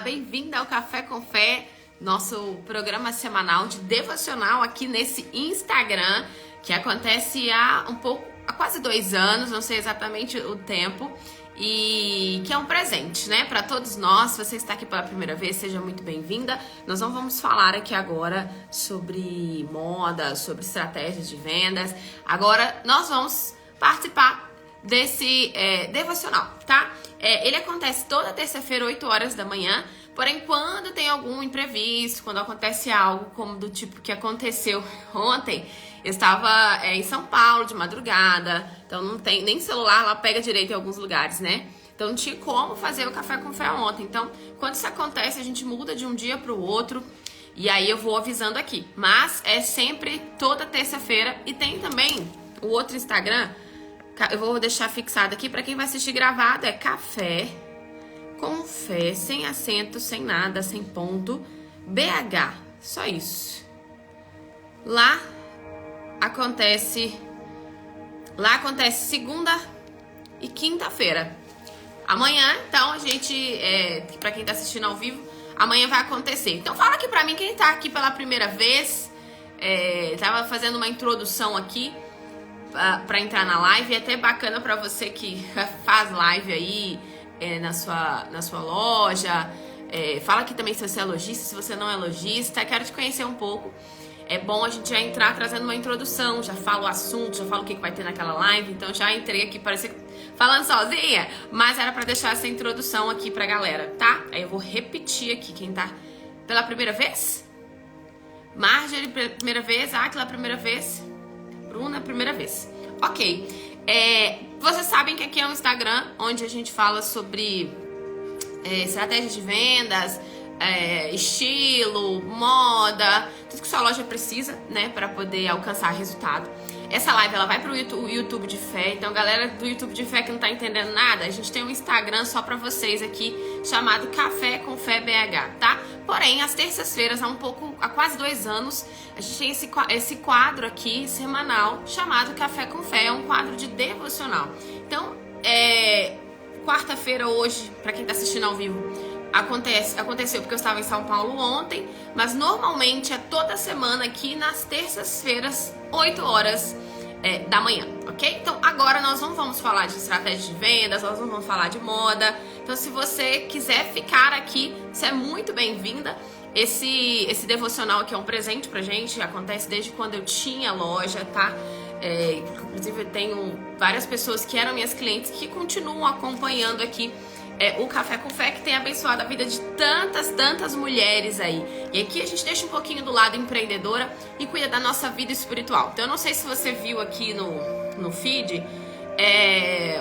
bem-vinda ao Café com Fé, nosso programa semanal de devocional aqui nesse Instagram, que acontece há quase 2 anos, não sei exatamente o tempo, e que é um presente, né, para todos nós. Se você está aqui pela primeira vez, seja muito bem-vinda. Nós não vamos falar aqui agora sobre moda, sobre estratégias de vendas. Agora nós vamos participar desse devocional, tá? Ele acontece toda terça-feira, 8 horas da manhã. Porém, quando tem algum imprevisto, quando acontece algo como do tipo que aconteceu ontem, eu estava em São Paulo de madrugada, então não tem nem celular, lá pega direito em alguns lugares, né? Então não tinha como fazer o Café com Fé ontem. Então, quando isso acontece, a gente muda de um dia para o outro. E aí eu vou avisando aqui. Mas é sempre toda terça-feira. E tem também o outro Instagram, eu vou deixar fixado aqui para quem vai assistir gravado, é Café com Fé, sem acento, sem nada, sem ponto, BH, só isso. Lá acontece segunda e quinta-feira. Amanhã, então, a gente, para quem tá assistindo ao vivo, amanhã vai acontecer. Então fala aqui pra mim quem tá aqui pela primeira vez. Tava fazendo uma introdução aqui para entrar na live. É até bacana para você que faz live aí na sua loja. Fala aqui também se você é lojista, se você não é lojista. Quero te conhecer um pouco. É bom a gente já entrar trazendo uma introdução. Já falo o assunto, já falo o que vai ter naquela live. Então já entrei aqui, parece falando sozinha, mas era para deixar essa introdução aqui pra galera, tá? Aí eu vou repetir aqui quem tá pela primeira vez. Marjorie, primeira vez. Aquila, primeira vez. Bruna, primeira vez. Ok. Vocês sabem que aqui é um Instagram onde a gente fala sobre estratégias de vendas, estilo, moda, tudo que sua loja precisa, né, para poder alcançar resultado. Essa live ela vai pro YouTube de Fé. Então, galera do YouTube de Fé que não tá entendendo nada, a gente tem um Instagram só pra vocês aqui, chamado Café com Fé BH, tá? Porém, às terças-feiras, há quase 2 anos, a gente tem esse quadro aqui, semanal, chamado Café com Fé. É um quadro de devocional. Então, quarta-feira hoje, pra quem tá assistindo ao vivo, aconteceu porque eu estava em São Paulo ontem, mas normalmente é toda semana aqui nas terças-feiras, 8 horas da manhã, ok? Então agora nós não vamos falar de estratégia de vendas, nós não vamos falar de moda. Então se você quiser ficar aqui, você é muito bem-vinda. Esse devocional aqui é um presente pra gente, acontece desde quando eu tinha loja, tá? Inclusive eu tenho várias pessoas que eram minhas clientes que continuam acompanhando aqui o Café com Fé, que tem abençoado a vida de tantas mulheres aí. E aqui a gente deixa um pouquinho do lado empreendedora e cuida da nossa vida espiritual. Então eu não sei se você viu aqui no feed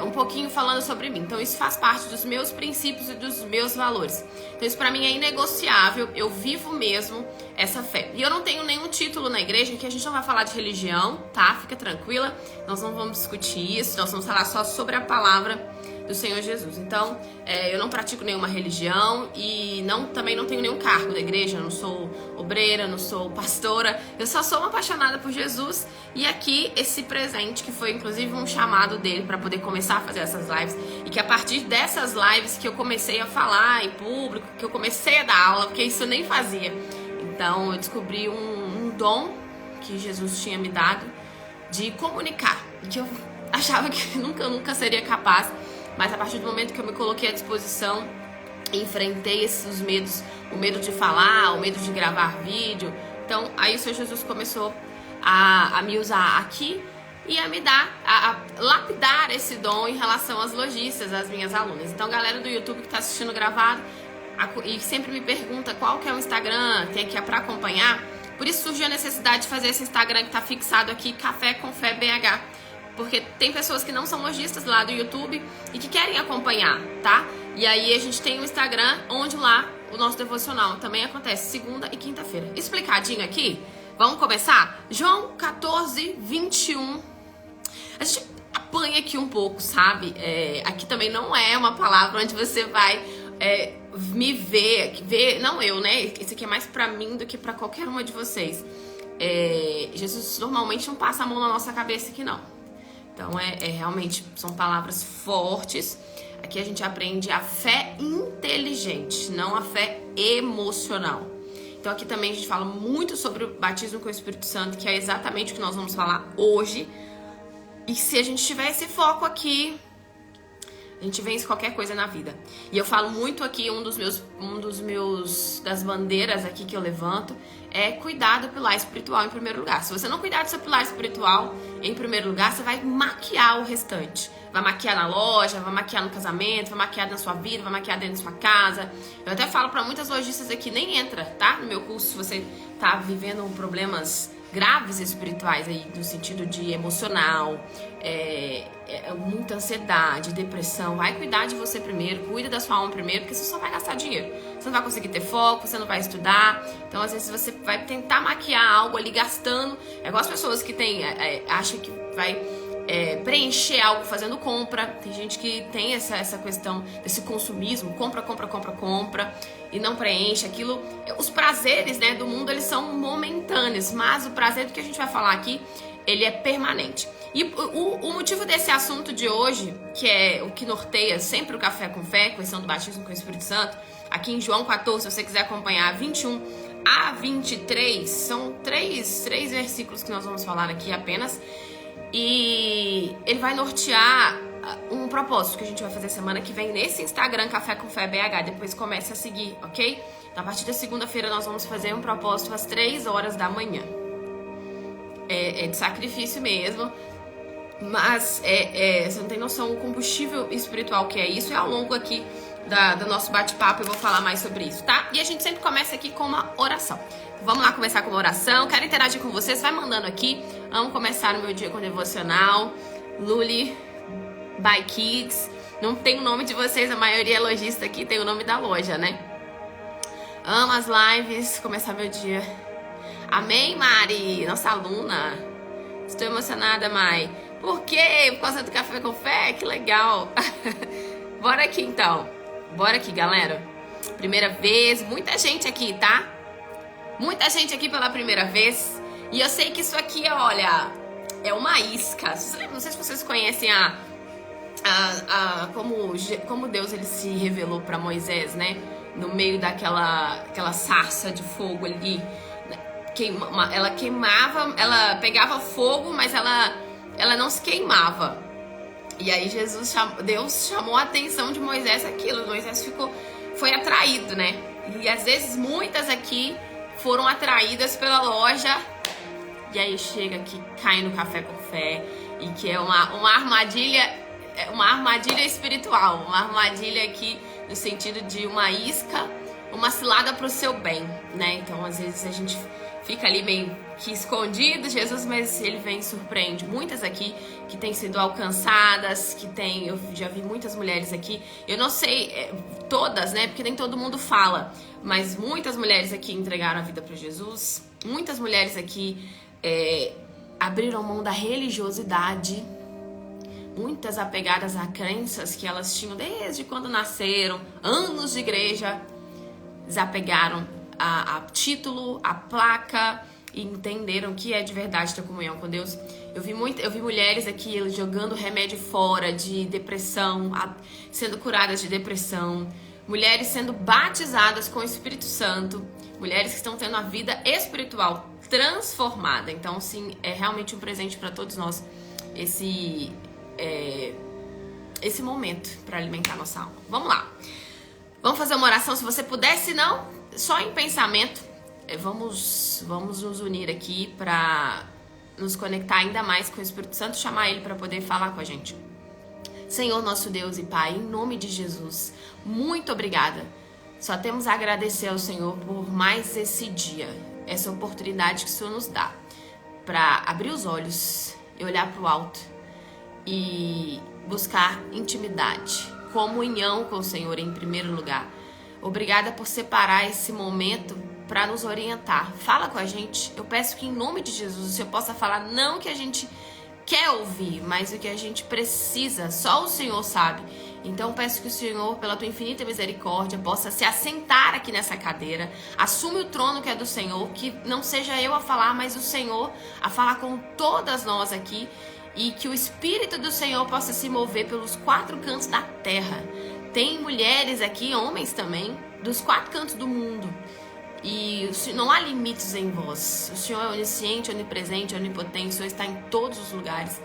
um pouquinho falando sobre mim. Então isso faz parte dos meus princípios e dos meus valores. Então isso pra mim é inegociável. Eu vivo mesmo essa fé. E eu não tenho nenhum título na igreja, que a gente não vai falar de religião, tá? Fica tranquila. Nós não vamos discutir isso. Nós vamos falar só sobre a palavra do Senhor Jesus. Então, eu não pratico nenhuma religião e também não tenho nenhum cargo da igreja. Eu não sou obreira, não sou pastora. Eu só sou uma apaixonada por Jesus. E aqui, esse presente, que foi inclusive um chamado dele para poder começar a fazer essas lives. E que a partir dessas lives que eu comecei a falar em público, que eu comecei a dar aula, porque isso eu nem fazia. Então, eu descobri um dom que Jesus tinha me dado de comunicar. Que eu achava que nunca seria capaz. Mas a partir do momento que eu me coloquei à disposição, enfrentei esses medos, o medo de falar, o medo de gravar vídeo. Então, aí o Senhor Jesus começou a me usar aqui e a me dar, a lapidar esse dom em relação às lojistas, às minhas alunas. Então, galera do YouTube que está assistindo gravado e sempre me pergunta qual que é o Instagram, tem aqui para acompanhar. Por isso surgiu a necessidade de fazer esse Instagram que está fixado aqui, Café com Fé BH. Porque tem pessoas que não são lojistas lá do YouTube e que querem acompanhar, tá? E aí a gente tem um Instagram onde lá o nosso devocional também acontece segunda e quinta-feira. Explicadinho aqui? Vamos começar? João 14, 21. A gente apanha aqui um pouco, sabe? Aqui também não é uma palavra onde você vai me ver, não eu, né? Isso aqui é mais pra mim do que pra qualquer uma de vocês. Jesus normalmente não passa a mão na nossa cabeça aqui, não. Então, realmente, são palavras fortes. Aqui a gente aprende a fé inteligente, não a fé emocional. Então aqui também a gente fala muito sobre o batismo com o Espírito Santo, que é exatamente o que nós vamos falar hoje. E se a gente tiver esse foco aqui, a gente vence qualquer coisa na vida. E eu falo muito aqui, das bandeiras aqui que eu levanto é cuidar do pilar espiritual em primeiro lugar. Se você não cuidar do seu pilar espiritual em primeiro lugar, você vai maquiar o restante. Vai maquiar na loja, vai maquiar no casamento, vai maquiar na sua vida, vai maquiar dentro da sua casa. Eu até falo para muitas lojistas aqui, nem entra, tá? No meu curso, se você tá vivendo problemas graves espirituais aí, no sentido de emocional, muita ansiedade, depressão, vai cuidar de você primeiro, cuida da sua alma primeiro, porque você só vai gastar dinheiro. Você não vai conseguir ter foco, você não vai estudar. Então, às vezes, você vai tentar maquiar algo ali gastando. É igual as pessoas que acham que vai preencher algo fazendo compra. Tem gente que tem essa questão desse consumismo, compra e não preenche aquilo. Os prazeres, né, do mundo, eles são momentâneos, mas o prazer do que a gente vai falar aqui, ele é permanente. E o motivo desse assunto de hoje, que é o que norteia sempre o Café com Fé, questão do batismo com o Espírito Santo, aqui em João 14, se você quiser acompanhar, 21 a 23, são três versículos que nós vamos falar aqui apenas. E ele vai nortear um propósito que a gente vai fazer semana que vem nesse Instagram Café com Fé BH. Depois comece a seguir, ok? Então, a partir da segunda-feira nós vamos fazer um propósito às 3 horas da manhã. É de sacrifício mesmo, mas você não tem noção o combustível espiritual que é isso. E ao longo aqui do nosso bate-papo eu vou falar mais sobre isso, tá? E a gente sempre começa aqui com uma oração. Vamos lá começar com uma oração. Quero interagir com vocês, vai mandando aqui. Amo começar o meu dia com devocional. Luli by Kids. Não tem o nome de vocês, a maioria é lojista aqui, tem o nome da loja, né? Amo as lives, começar meu dia. Amém, Mari, nossa aluna. Estou emocionada, Mai. Por quê? Por causa do Café com Fé? Que legal. Bora aqui então. Bora aqui, galera. Primeira vez, muita gente aqui, tá? Muita gente aqui pela primeira vez. E eu sei que isso aqui, olha, é uma isca. Não sei se vocês conhecem como Deus ele se revelou para Moisés, né? No meio daquela sarça de fogo ali. Ela queimava, ela pegava fogo, mas ela não se queimava. E aí Deus chamou a atenção de Moisés aquilo. Moisés foi atraído, né? E às vezes muitas aqui foram atraídas pela loja, e aí chega que cai no Café com Fé, e que é uma armadilha espiritual, uma armadilha aqui no sentido de uma isca, uma cilada pro seu bem, né? Então às vezes a gente fica ali meio que escondido, Jesus, mas ele vem e surpreende. Muitas aqui que têm sido alcançadas, eu já vi muitas mulheres aqui, eu não sei todas, né, porque nem todo mundo fala, mas muitas mulheres aqui entregaram a vida para Jesus, muitas mulheres aqui abriram mão da religiosidade, muitas apegadas a crenças que elas tinham desde quando nasceram, anos de igreja, desapegaram a título, a placa, e entenderam que é de verdade ter comunhão com Deus. Eu vi mulheres aqui jogando remédio fora de depressão, sendo curadas de depressão, mulheres sendo batizadas com o Espírito Santo, mulheres que estão tendo a vida espiritual transformada. Então, sim, é realmente um presente para todos nós esse momento para alimentar nossa alma. Vamos lá. Vamos fazer uma oração, se você puder, se não, só em pensamento. Vamos nos unir aqui para nos conectar ainda mais com o Espírito Santo, chamar ele para poder falar com a gente. Senhor, nosso Deus e Pai, em nome de Jesus, muito obrigada. Só temos a agradecer ao Senhor por mais esse dia, essa oportunidade que o Senhor nos dá para abrir os olhos e olhar para o alto e buscar intimidade, comunhão com o Senhor em primeiro lugar. Obrigada por separar esse momento para nos orientar. Fala com a gente. Eu peço que em nome de Jesus o Senhor possa falar não o que a gente quer ouvir, mas o que a gente precisa. Só o Senhor sabe. Então peço que o Senhor, pela tua infinita misericórdia, possa se assentar aqui nessa cadeira. Assume o trono que é do Senhor, que não seja eu a falar, mas o Senhor a falar com todas nós aqui. e que o Espírito do Senhor possa se mover pelos 4 cantos da terra. Tem mulheres aqui, homens também, dos 4 cantos do mundo. E não há limites em vós. O Senhor é onisciente, onipresente, onipotente. O Senhor está em todos os lugares.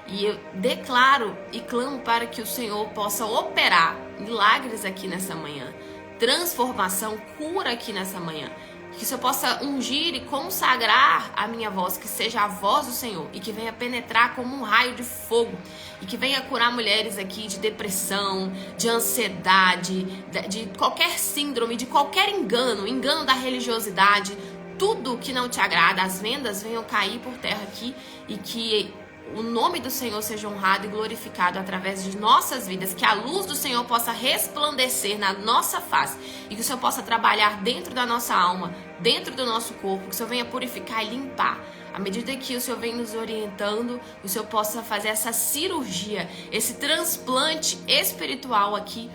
E eu declaro e clamo para que o Senhor possa operar milagres aqui nessa manhã. Transformação, cura aqui nessa manhã. Que o Senhor possa ungir e consagrar a minha voz, que seja a voz do Senhor e que venha penetrar como um raio de fogo e que venha curar mulheres aqui de depressão, de ansiedade, de qualquer síndrome, de qualquer engano da religiosidade, tudo que não te agrada, as vendas venham cair por terra aqui e que o nome do Senhor seja honrado e glorificado através de nossas vidas, que a luz do Senhor possa resplandecer na nossa face e que o Senhor possa trabalhar dentro da nossa alma, dentro do nosso corpo, que o Senhor venha purificar e limpar. À medida que o Senhor vem nos orientando, o Senhor possa fazer essa cirurgia, esse transplante espiritual aqui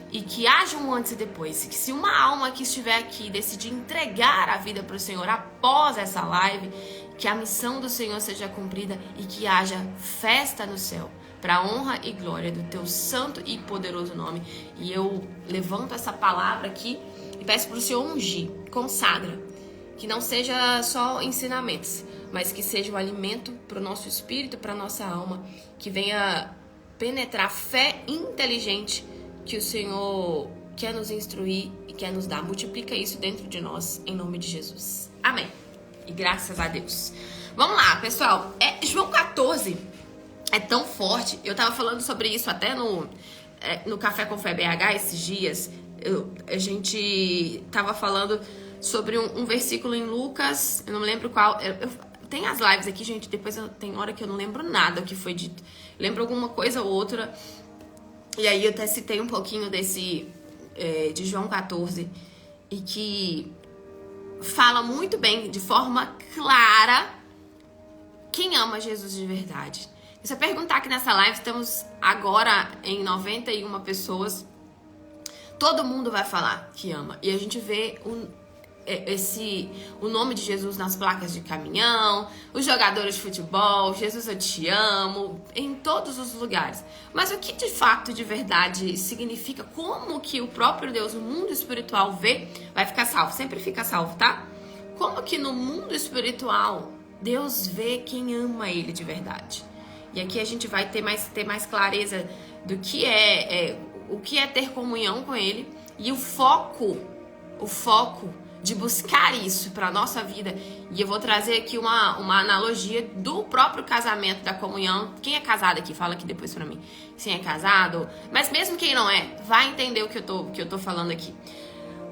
e que haja um antes e depois. E que se uma alma que estiver aqui decidir entregar a vida para o Senhor após essa live, que a missão do Senhor seja cumprida e que haja festa no céu, para a honra e glória do teu santo e poderoso nome. E eu levanto essa palavra aqui e peço para o Senhor ungir, consagra, que não seja só ensinamentos, mas que seja um alimento para o nosso espírito, para a nossa alma, que venha penetrar fé inteligente que o Senhor quer nos instruir e quer nos dar. Multiplica isso dentro de nós, em nome de Jesus. Amém. E graças a Deus. Vamos lá, pessoal. João 14 é tão forte. Eu tava falando sobre isso até no Café com Fé BH esses dias. A gente tava falando sobre um versículo em Lucas. Eu não me lembro qual. Tem as lives aqui, gente. Depois tem hora que eu não lembro nada o que foi dito. Lembro alguma coisa ou outra. E aí eu até citei um pouquinho de João 14. E que fala muito bem, de forma clara, quem ama Jesus de verdade. Se eu perguntar aqui nessa live, estamos agora em 91 pessoas, todo mundo vai falar que ama. E a gente vê o nome de Jesus nas placas de caminhão, os jogadores de futebol, Jesus eu te amo, em todos os lugares. Mas o que de fato, de verdade, significa, como que o próprio Deus, o mundo espiritual vê, vai ficar salvo, sempre fica salvo, tá? Como que no mundo espiritual Deus vê quem ama Ele de verdade. E aqui a gente vai ter mais clareza do que o que é ter comunhão com Ele e o foco de buscar isso para a nossa vida. E eu vou trazer aqui uma analogia do próprio casamento, da comunhão. Quem é casado aqui, fala aqui depois para mim. Quem é casado, mas mesmo quem não é, vai entender o que eu tô falando aqui.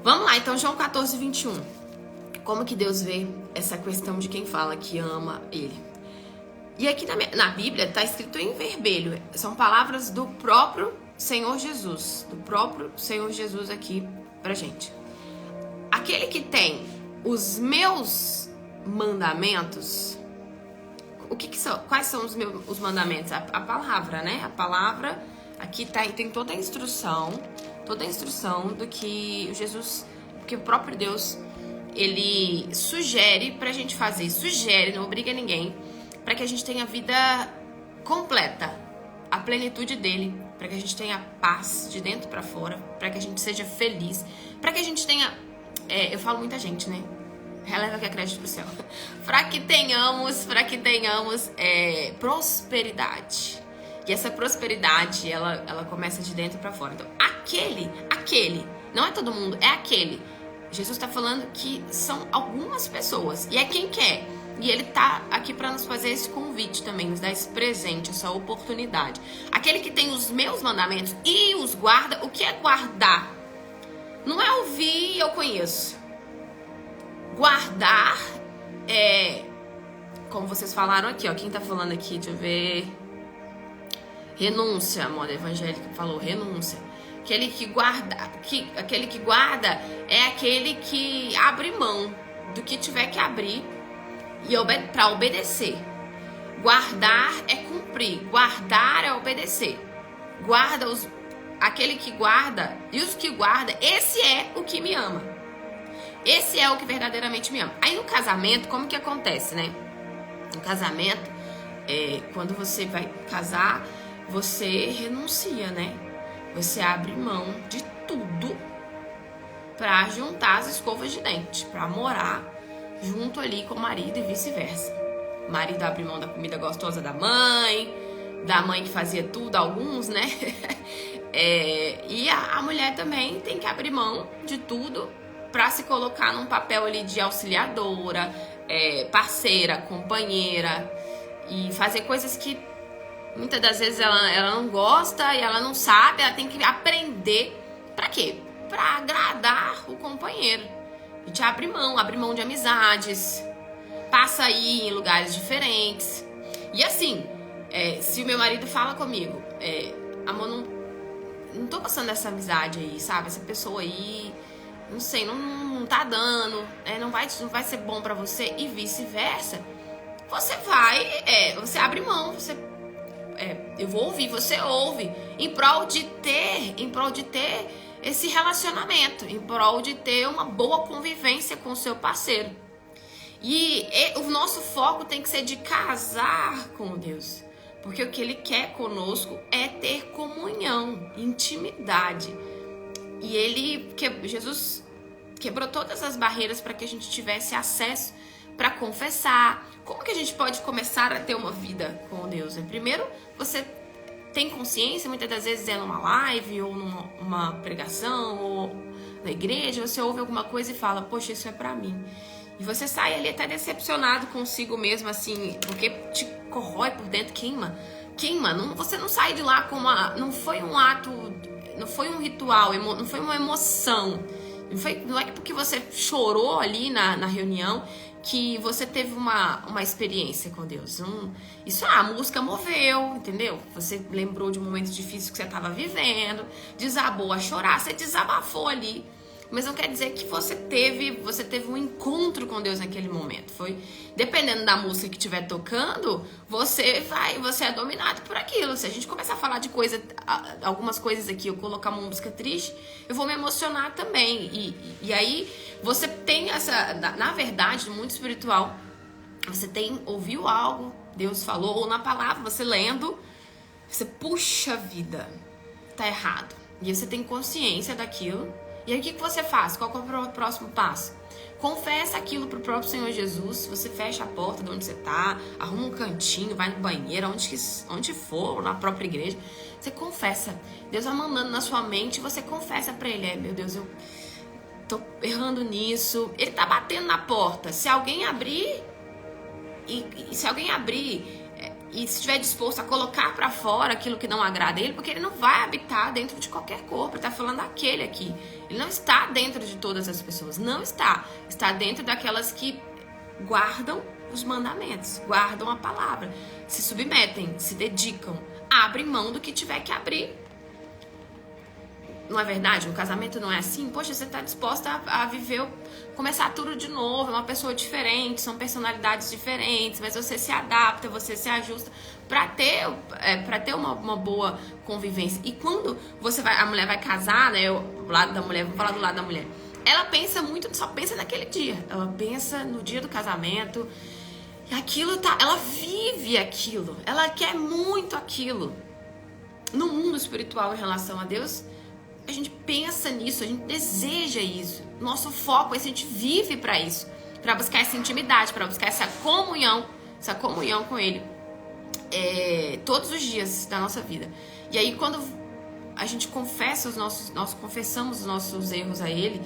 Vamos lá, então, João 14, 21. Como que Deus vê essa questão de quem fala que ama Ele? E aqui na Bíblia está escrito em vermelho. São palavras do próprio Senhor Jesus. Do próprio Senhor Jesus aqui pra gente. Aquele que tem os meus mandamentos. O que são? Quais são os mandamentos? A palavra, né? A palavra aqui tem toda a instrução do que Jesus, que o próprio Deus, ele sugere pra gente fazer. Sugere, não obriga ninguém, para que a gente tenha vida completa, a plenitude dele, para que a gente tenha paz de dentro para fora, para que a gente seja feliz, para que a gente tenha, eu falo muita gente, né? Releva que é crédito pro céu. Para que tenhamos prosperidade. E essa prosperidade, ela começa de dentro para fora. Então, aquele, não é todo mundo, é aquele. Jesus está falando que são algumas pessoas, e é quem quer. E ele tá aqui para nos fazer esse convite também, nos dar esse presente, essa oportunidade. Aquele que tem os meus mandamentos e os guarda. O que é guardar? Não é ouvir, eu conheço. Guardar é, como vocês falaram aqui, ó. Quem tá falando aqui, deixa eu ver. Renúncia, a moda evangélica falou renúncia. Aquele que guarda é aquele que abre mão do que tiver que abrir e para obedecer. Guardar é cumprir, guardar é obedecer. Aquele que guarda e os que guarda, esse é o que me ama. Esse é o que verdadeiramente me ama. Aí no casamento, como que acontece, né? No casamento, quando você vai casar, você renuncia, né? Você abre mão de tudo pra juntar as escovas de dente, pra morar junto ali com o marido e vice-versa. O marido abre mão da comida gostosa da mãe que fazia tudo, alguns, né? E a mulher também tem que abrir mão de tudo pra se colocar num papel ali de auxiliadora, parceira, companheira, e fazer coisas que muitas das vezes ela não gosta e ela não sabe, ela tem que aprender. Pra quê? Pra agradar o companheiro. A gente abre mão de amizades, passa aí em lugares diferentes. E assim, se o meu marido fala comigo, amor, não tô gostando dessa amizade aí, sabe? Essa pessoa aí, não sei, não tá dando, não vai ser bom pra você, e vice-versa. Você abre mão, eu vou ouvir, você ouve, em prol de ter esse relacionamento, em prol de ter uma boa convivência com o seu parceiro. E o nosso foco tem que ser de casar com Deus, porque o que Ele quer conosco é ter comunhão, intimidade. E Jesus quebrou todas as barreiras para que a gente tivesse acesso para confessar. Como que a gente pode começar a ter uma vida com Deus? Primeiro, você tem consciência, muitas das vezes numa live, ou numa pregação, ou na igreja, você ouve alguma coisa e fala, poxa, isso é pra mim. E você sai ali até decepcionado consigo mesmo, assim, porque te corrói por dentro, queima. Você não sai de lá com não foi um ato, não foi um ritual, não foi uma emoção. Não é porque você chorou ali na reunião que você teve uma experiência com Deus. Isso, a música moveu, entendeu? Você lembrou de momentos difíceis que você estava vivendo, desabou a chorar, você desabafou ali. Mas não quer dizer que você teve um encontro com Deus naquele momento. Dependendo da música que estiver tocando, você é dominado por aquilo. Se a gente começar a falar de algumas coisas aqui, eu colocar uma música triste, eu vou me emocionar também. E aí você tem na verdade, no mundo espiritual, você ouviu algo, Deus falou, ou na palavra, você lendo, você, puxa vida, tá errado. E aí você tem consciência daquilo. E aí o que você faz? Qual é o próximo passo? Confessa aquilo pro próprio Senhor Jesus. Você fecha a porta de onde você tá, arruma um cantinho, vai no banheiro, onde for, na própria igreja. Você confessa. Deus vai mandando na sua mente e você confessa pra Ele. Meu Deus, eu tô errando nisso. Ele tá batendo na porta. Se alguém abrir, e se estiver disposto a colocar pra fora aquilo que não agrada Ele, porque Ele não vai habitar dentro de qualquer corpo. Ele tá falando daquele aqui. Ele não está dentro de todas as pessoas. Não está. Está dentro daquelas que guardam os mandamentos, guardam a palavra, se submetem, se dedicam, abrem mão do que tiver que abrir. Não é verdade? Um casamento não é assim? Poxa, você está disposta a viver, começar tudo de novo, é uma pessoa diferente, são personalidades diferentes, mas você se adapta, você se ajusta para ter uma boa convivência. E quando a mulher vai casar, né, o lado da mulher, vamos falar do lado da mulher, ela pensa muito, só pensa naquele dia, ela pensa no dia do casamento, e ela vive aquilo, ela quer muito aquilo. No mundo espiritual em relação a Deus, a gente pensa nisso, a gente deseja isso. Nosso foco é esse, a gente vive para isso, para buscar essa intimidade, para buscar essa comunhão com Ele, todos os dias da nossa vida. E aí quando a gente nós confessamos os nossos erros a Ele,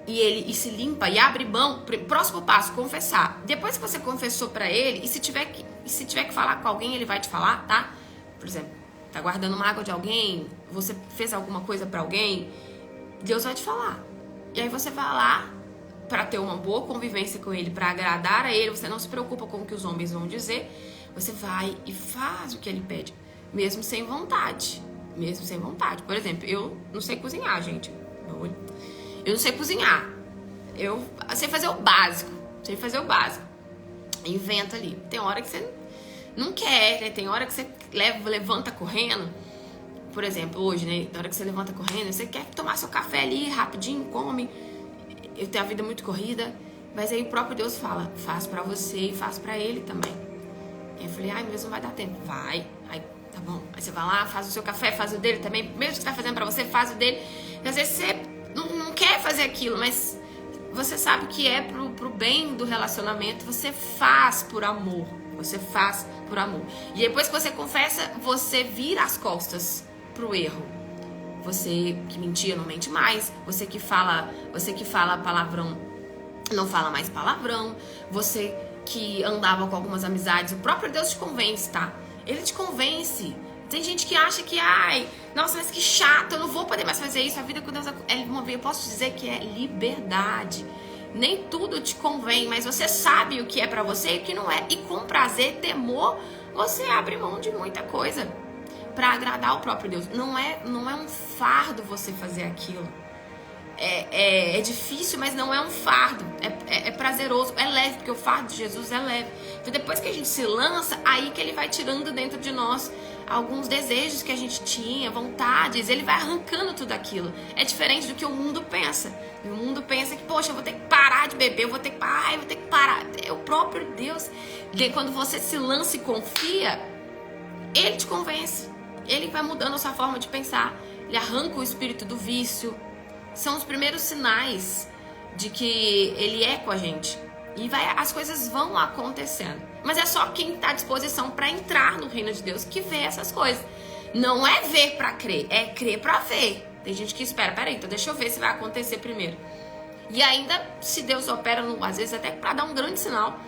e se limpa e abre mão, próximo passo, confessar. Depois que você confessou para Ele, e se tiver que falar com alguém, Ele vai te falar, tá? Por exemplo, tá guardando mágoa de alguém, você fez alguma coisa pra alguém, Deus vai te falar. E aí você vai lá pra ter uma boa convivência com Ele, pra agradar a Ele, você não se preocupa com o que os homens vão dizer, você vai e faz o que Ele pede, mesmo sem vontade. Por exemplo, eu não sei cozinhar, gente. Eu não sei cozinhar. Eu sei fazer o básico. Inventa ali. Tem hora que você não quer, né? Tem hora que você levanta correndo. Por exemplo, hoje, né? Na hora que você levanta correndo, você quer tomar seu café ali rapidinho, come. Eu tenho a vida muito corrida. Mas aí o próprio Deus fala, faz pra você e faz pra Ele também. Aí eu falei, ai, mas não vai dar tempo. Vai. Aí, tá bom. Aí você vai lá, faz o seu café, faz o dele também. Mesmo que você tá fazendo pra você, faz o dele. E às vezes você não quer fazer aquilo, mas você sabe que é pro bem do relacionamento. Você faz por amor. Você faz por amor. E depois que você confessa, você vira as costas pro erro. Você que mentia não mente mais. Você que fala palavrão não fala mais palavrão. Você que andava com algumas amizades, o próprio Deus te convence, tá? Ele te convence. Tem gente que acha que, ai, nossa, mas que chato, eu não vou poder mais fazer isso. A vida com Deus eu posso dizer que é liberdade. Nem tudo te convém, mas você sabe o que é pra você e o que não é. E com prazer, temor, você abre mão de muita coisa pra agradar o próprio Deus. Não é um fardo você fazer aquilo. É difícil, mas não é um fardo. É prazeroso, é leve, porque o fardo de Jesus é leve. Então depois que a gente se lança, aí que ele vai tirando dentro de nós alguns desejos que a gente tinha, vontades, ele vai arrancando tudo aquilo. É diferente do que o mundo pensa. O mundo pensa que, poxa, eu vou ter que parar de beber, eu vou ter que parar. É o próprio Deus. Porque quando você se lança e confia, ele te convence. Ele vai mudando a sua forma de pensar. Ele arranca o espírito do vício. São os primeiros sinais de que ele é com a gente. E as coisas vão acontecendo. Mas é só quem está à disposição para entrar no reino de Deus que vê essas coisas. Não é ver para crer, é crer para ver. Tem gente que espera, peraí, então deixa eu ver se vai acontecer primeiro. E ainda, se Deus opera, às vezes até para dar um grande sinal,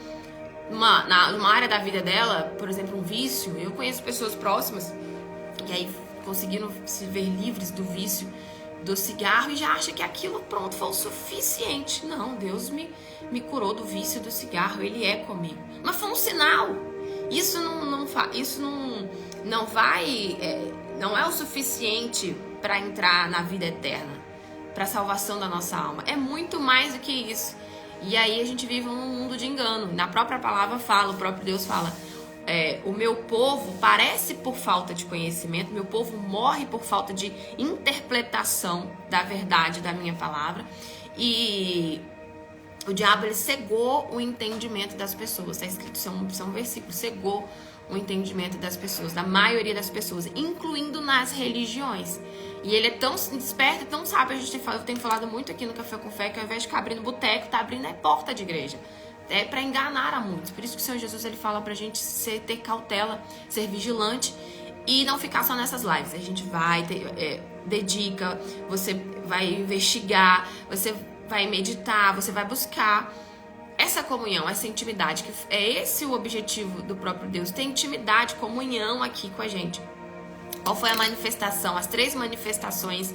numa área da vida dela, por exemplo, um vício. Eu conheço pessoas próximas que aí conseguiram se ver livres do vício do cigarro e já acha que aquilo, pronto, foi o suficiente. Não, Deus me curou do vício do cigarro, ele é comigo. Mas foi um sinal. Isso não é o suficiente para entrar na vida eterna, para a salvação da nossa alma. É muito mais do que isso. E aí a gente vive num mundo de engano. Na própria palavra fala, o próprio Deus fala, o meu povo parece por falta de conhecimento, meu povo morre por falta de interpretação da verdade da minha palavra. E o diabo, ele cegou o entendimento das pessoas. Está escrito, isso é um versículo, cegou o entendimento das pessoas, da maioria das pessoas, incluindo nas religiões. E ele é tão esperto, tão sábio. Eu tenho falado muito aqui no Café com Fé que ao invés de ficar abrindo boteco, tá abrindo a porta de igreja. É para enganar a muitos. Por isso que o Senhor Jesus, ele fala pra gente ter cautela, ser vigilante e não ficar só nessas lives. A gente vai, dedica, você vai investigar, você vai meditar, você vai buscar essa comunhão, essa intimidade, que é esse o objetivo do próprio Deus, ter intimidade, comunhão aqui com a gente. Qual foi a manifestação, as três manifestações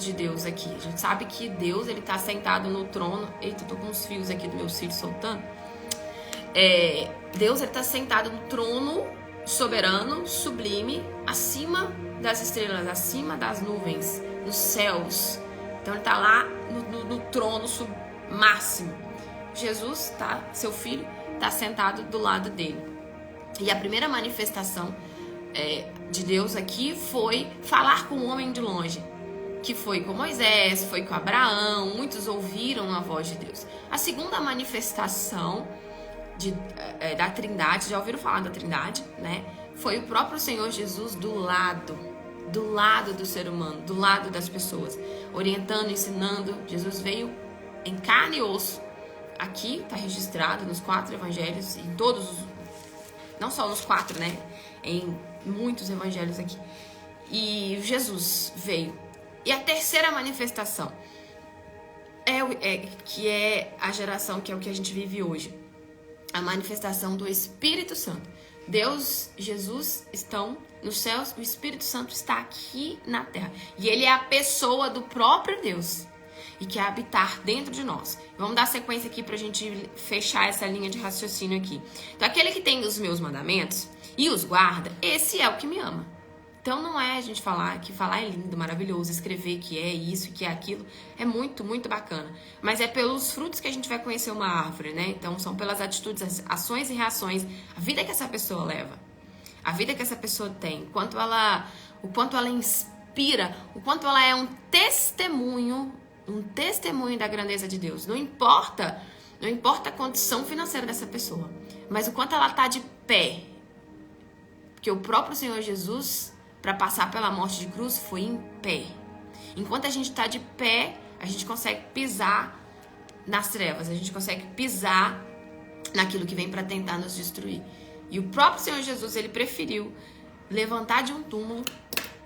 de Deus aqui? A gente sabe que Deus, ele tá sentado no trono. Eita, eu tô com os fios aqui do meu cílio soltando. Deus, ele tá sentado no trono soberano, sublime, acima das estrelas, acima das nuvens, nos céus. Então ele tá lá no trono máximo. Jesus, tá, seu filho, tá sentado do lado dele. E a primeira manifestação de Deus aqui foi falar com o homem de longe, que foi com Moisés, foi com Abraão. Muitos ouviram a voz de Deus. A segunda manifestação da Trindade, já ouviram falar da Trindade, né? Foi o próprio Senhor Jesus do lado do ser humano, do lado das pessoas, orientando, ensinando. Jesus veio em carne e osso. Aqui está registrado nos 4 evangelhos, em todos os, não só nos 4, né? Em muitos evangelhos aqui. E Jesus veio. E a terceira manifestação que é a geração, que é o que a gente vive hoje. A manifestação do Espírito Santo. Deus, Jesus estão nos céus, o Espírito Santo está aqui na terra. E ele é a pessoa do próprio Deus e quer habitar dentro de nós. Vamos dar sequência aqui pra gente fechar essa linha de raciocínio aqui. Então, aquele que tem os meus mandamentos e os guarda, esse é o que me ama. Então, não é a gente falar que falar é lindo, maravilhoso, escrever que é isso, que é aquilo, é muito, muito bacana. Mas é pelos frutos que a gente vai conhecer uma árvore, né? Então, são pelas atitudes, as ações e reações, a vida que essa pessoa leva, a vida que essa pessoa tem, o quanto ela inspira, o quanto ela é um testemunho da grandeza de Deus. Não importa a condição financeira dessa pessoa. mas o quanto ela tá de pé. Porque o próprio Senhor Jesus, para passar pela morte de cruz, foi em pé. Enquanto a gente tá de pé, a gente consegue pisar nas trevas, a gente consegue pisar naquilo que vem para tentar nos destruir. E o próprio Senhor Jesus, ele preferiu levantar de um túmulo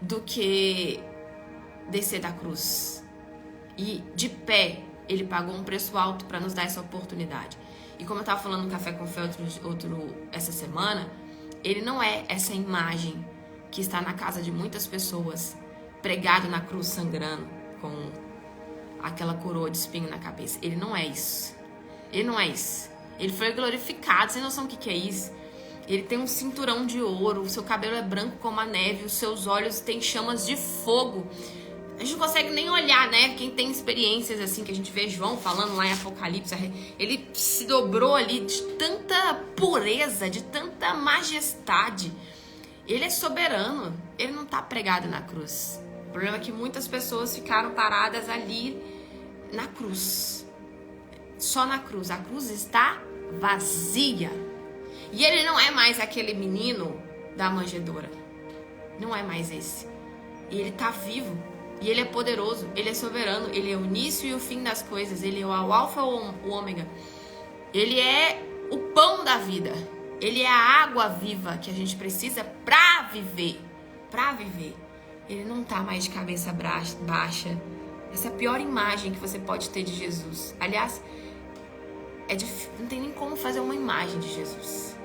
do que descer da cruz. E de pé, ele pagou um preço alto para nos dar essa oportunidade. E como eu estava falando no Café com Fé essa semana, ele não é essa imagem que está na casa de muitas pessoas, pregado na cruz sangrando, com aquela coroa de espinho na cabeça. Ele não é isso. Ele não é isso. Ele foi glorificado, sem noção do que é isso. Ele tem um cinturão de ouro, o seu cabelo é branco como a neve, os seus olhos têm chamas de fogo. A gente não consegue nem olhar, né? Quem tem experiências assim, que a gente vê João falando lá em Apocalipse, ele se dobrou ali de tanta pureza, de tanta majestade. Ele é soberano, ele não tá pregado na cruz. O problema é que muitas pessoas ficaram paradas ali na cruz. Só na cruz. A cruz está vazia. E ele não é mais aquele menino da manjedoura. Não é mais esse. E ele tá vivo. E ele é poderoso, ele é soberano, ele é o início e o fim das coisas, ele é o alfa e o ômega. Ele é o pão da vida, ele é a água viva que a gente precisa pra viver. Pra viver. Ele não tá mais de cabeça baixa. Essa é a pior imagem que você pode ter de Jesus. Aliás, não tem nem como fazer uma imagem de Jesus.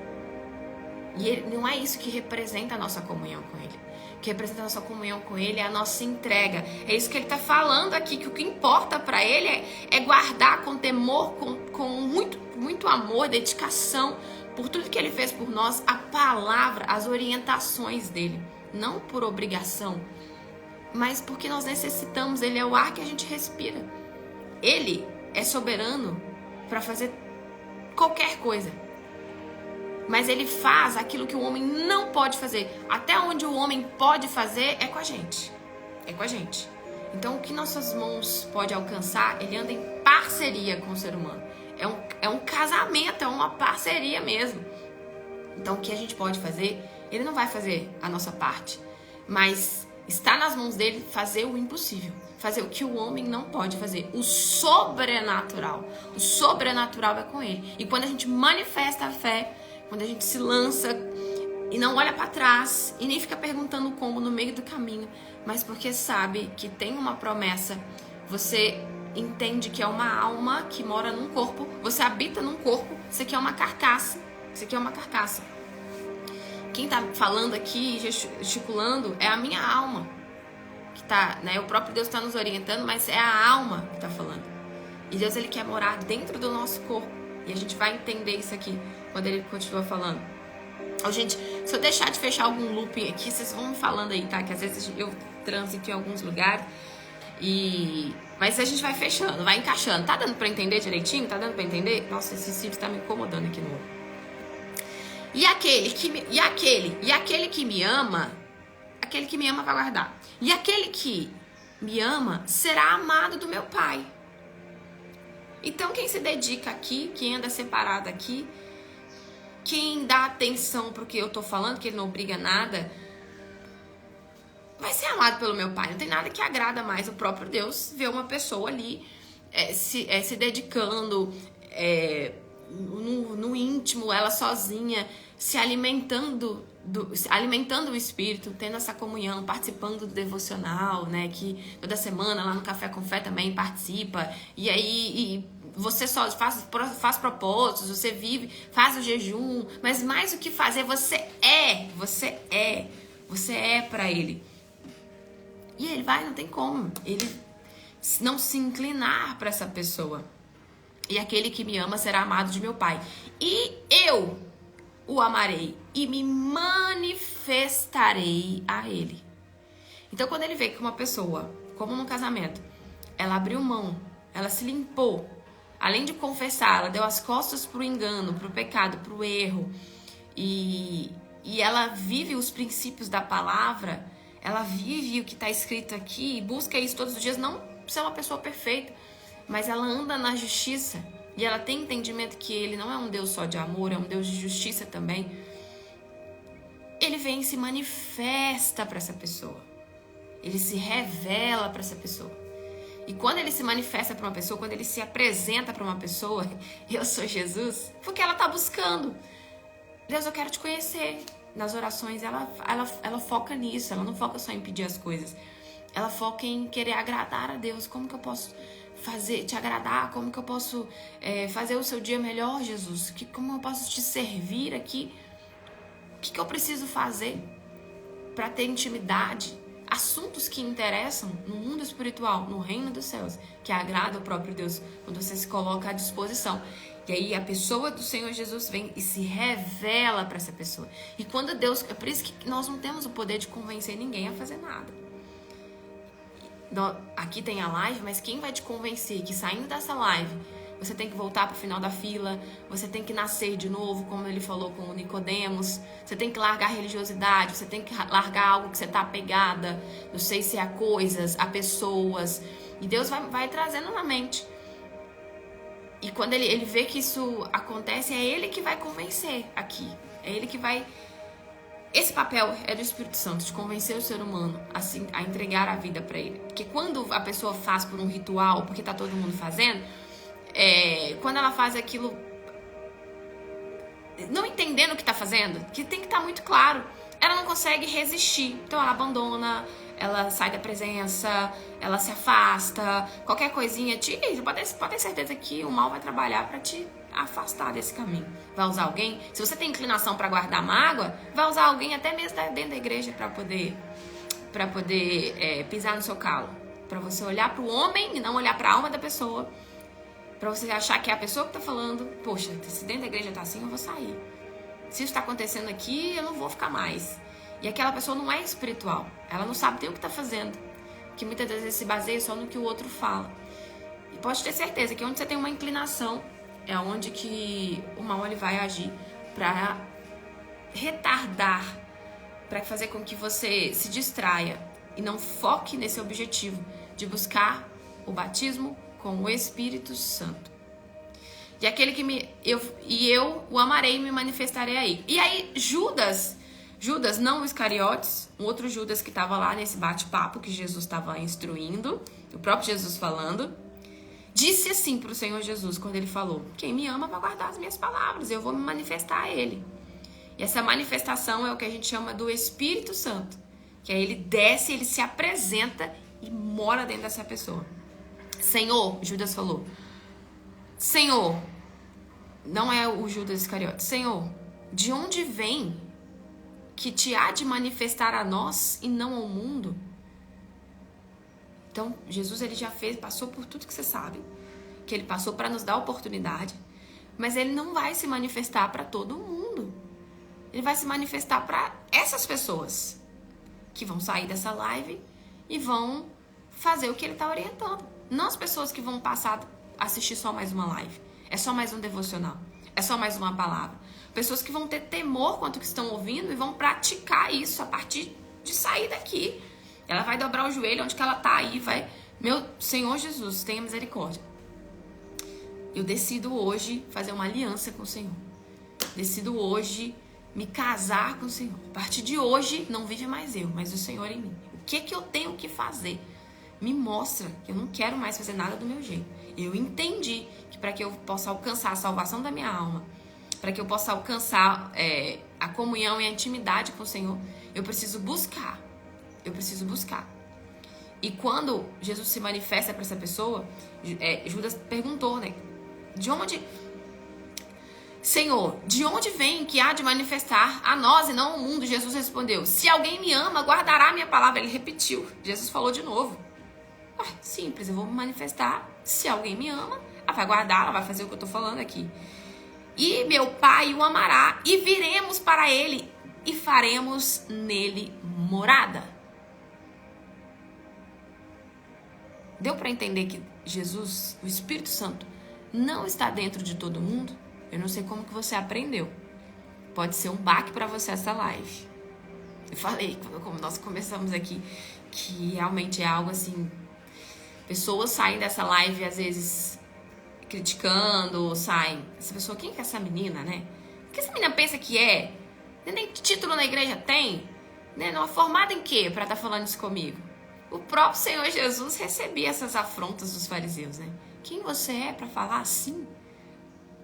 E ele, não é isso que representa a nossa comunhão com ele. O que representa a nossa comunhão com ele é a nossa entrega. É isso que ele está falando aqui, que o que importa para ele é guardar com temor, com muito amor, dedicação, por tudo que ele fez por nós, a palavra, as orientações dele. Não por obrigação, mas porque nós necessitamos. Ele é o ar que a gente respira. Ele é soberano para fazer qualquer coisa. Mas ele faz aquilo que o homem não pode fazer. Até onde o homem pode fazer é com a gente. É com a gente. Então, o que nossas mãos podem alcançar, ele anda em parceria com o ser humano. É um casamento, é uma parceria mesmo. Então, o que a gente pode fazer, ele não vai fazer a nossa parte. Mas está nas mãos dele fazer o impossível. Fazer o que o homem não pode fazer. O sobrenatural. O sobrenatural é com ele. E quando a gente manifesta a fé, quando a gente se lança e não olha para trás e nem fica perguntando como no meio do caminho, mas porque sabe que tem uma promessa, você entende que é uma alma que mora num corpo, você habita num corpo, isso aqui é uma carcaça, isso aqui é uma carcaça. Quem tá falando aqui, gesticulando, é a minha alma, que tá, né? O próprio Deus tá nos orientando, mas é a alma que tá falando. E Deus, ele quer morar dentro do nosso corpo. E a gente vai entender isso aqui quando ele continua falando. Ó, gente, se eu deixar de fechar algum looping aqui, vocês vão me falando aí, tá? Que às vezes eu transito em alguns lugares. Mas a gente vai fechando, vai encaixando. Tá dando pra entender direitinho? Tá dando pra entender? Nossa, esse cílio tá me incomodando aqui no olho. E aquele que me ama, aquele que me ama vai guardar. E aquele que me ama será amado do meu Pai. Então, quem se dedica aqui, quem anda separado aqui, quem dá atenção pro que eu tô falando, que ele não obriga nada, vai ser amado pelo meu Pai. Não tem nada que agrada mais o próprio Deus ver uma pessoa ali se dedicando no íntimo, ela sozinha, se alimentando o Espírito, tendo essa comunhão, participando do devocional, né? Que toda semana lá no Café com Fé também participa. E aí você só faz propósitos, você vive, faz o jejum, mas mais do que fazer, você é para ele. E ele não tem como ele não se inclinar para essa pessoa. E aquele que me ama será amado de meu Pai. E eu o amarei e me manifestarei a ele. Então, quando ele vê que uma pessoa, como no casamento, ela abriu mão, ela se limpou, além de confessar, ela deu as costas pro engano, pro pecado, pro erro, e ela vive os princípios da palavra, ela vive o que está escrito aqui, busca isso todos os dias, não ser uma pessoa perfeita, mas ela anda na justiça, e ela tem entendimento que ele não é um Deus só de amor, é um Deus de justiça também, ele vem e se manifesta para essa pessoa. Ele se revela para essa pessoa. E quando ele se manifesta para uma pessoa, quando ele se apresenta para uma pessoa, eu sou Jesus, porque ela está buscando. Deus, eu quero te conhecer. Nas orações, ela foca nisso, ela não foca só em pedir as coisas. Ela foca em querer agradar a Deus. Como que eu posso te agradar? Como que eu posso fazer o seu dia melhor, Jesus? Como eu posso te servir aqui? O que eu preciso fazer para ter intimidade? Assuntos que interessam no mundo espiritual, no reino dos céus, que agrada o próprio Deus, quando você se coloca à disposição. E aí a pessoa do Senhor Jesus vem e se revela para essa pessoa. E quando Deus... É por isso que nós não temos o poder de convencer ninguém a fazer nada. Aqui tem a live, mas quem vai te convencer que saindo dessa live você tem que voltar para o final da fila, você tem que nascer de novo, como ele falou com o Nicodemos, você tem que largar a religiosidade, você tem que largar algo que você está apegada, não sei se é a coisas, a pessoas, e Deus vai trazendo na mente. E quando ele vê que isso acontece, é ele que vai convencer aqui, é ele que vai... Esse papel é do Espírito Santo, de convencer o ser humano assim, a entregar a vida para ele. Porque quando a pessoa faz por um ritual, porque tá todo mundo fazendo, quando ela faz aquilo não entendendo o que tá fazendo, que tem que estar muito claro, ela não consegue resistir. Então ela abandona, ela sai da presença, ela se afasta, qualquer coisinha, pode ter certeza que o mal vai trabalhar para te afastar desse caminho. Vai usar alguém, se você tem inclinação para guardar mágoa, vai usar alguém até mesmo dentro da igreja para poder pisar no seu calo, para você olhar para o homem e não olhar para a alma da pessoa, para você achar que é a pessoa que tá falando. Poxa, se dentro da igreja tá assim, eu vou sair. Se isso tá acontecendo aqui, eu não vou ficar mais. E aquela pessoa não é espiritual, ela não sabe nem o que tá fazendo, que muitas vezes se baseia só no que o outro fala. E pode ter certeza que onde você tem uma inclinação é onde que o mal ele vai agir para retardar, para fazer com que você se distraia e não foque nesse objetivo de buscar o batismo com o Espírito Santo. E aquele que eu o amarei e me manifestarei aí. E aí Judas, não o Iscariotes, um outro Judas que estava lá nesse bate-papo que Jesus estava instruindo, o próprio Jesus falando, disse assim para o Senhor Jesus, quando ele falou: quem me ama vai guardar as minhas palavras, eu vou me manifestar a ele. E essa manifestação é o que a gente chama do Espírito Santo, que aí ele desce, ele se apresenta e mora dentro dessa pessoa. Senhor, Judas falou, Senhor, não é o Judas Iscariote, Senhor, de onde vem que te há de manifestar a nós e não ao mundo? Então, Jesus ele já passou por tudo que você sabe, que ele passou para nos dar oportunidade, mas ele não vai se manifestar para todo mundo. Ele vai se manifestar para essas pessoas que vão sair dessa live e vão fazer o que ele está orientando. Não as pessoas que vão passar a assistir só mais uma live, é só mais um devocional, é só mais uma palavra. Pessoas que vão ter temor quanto que estão ouvindo e vão praticar isso a partir de sair daqui. Ela vai dobrar o joelho onde que ela tá aí, vai... Meu Senhor Jesus, tenha misericórdia. Eu decido hoje fazer uma aliança com o Senhor. Decido hoje me casar com o Senhor. A partir de hoje, não vive mais eu, mas o Senhor em mim. O que eu tenho que fazer? Me mostra que eu não quero mais fazer nada do meu jeito. Eu entendi que para que eu possa alcançar a salvação da minha alma, para que eu possa alcançar a comunhão e a intimidade com o Senhor, eu preciso buscar. Eu preciso buscar. E quando Jesus se manifesta para essa pessoa, Judas perguntou, né? Senhor, de onde vem que há de manifestar a nós e não ao mundo? Jesus respondeu, se alguém me ama, guardará a minha palavra. Ele repetiu. Jesus falou de novo. Simples, eu vou me manifestar. Se alguém me ama, ela vai guardar, ela vai fazer o que eu tô falando aqui. E meu Pai o amará, e viremos para ele, e faremos nele morada. Deu para entender que Jesus, o Espírito Santo, não está dentro de todo mundo? Eu não sei como que você aprendeu. Pode ser um baque para você essa live. Eu falei, como nós começamos aqui, que realmente é algo assim... Pessoas saem dessa live, às vezes, criticando, saem. Essa pessoa, quem que é essa menina, né? O que essa menina pensa que é? Nem título na igreja tem? Né? Não é formada em quê pra estar falando isso comigo? O próprio Senhor Jesus recebia essas afrontas dos fariseus, né? Quem você é pra falar assim?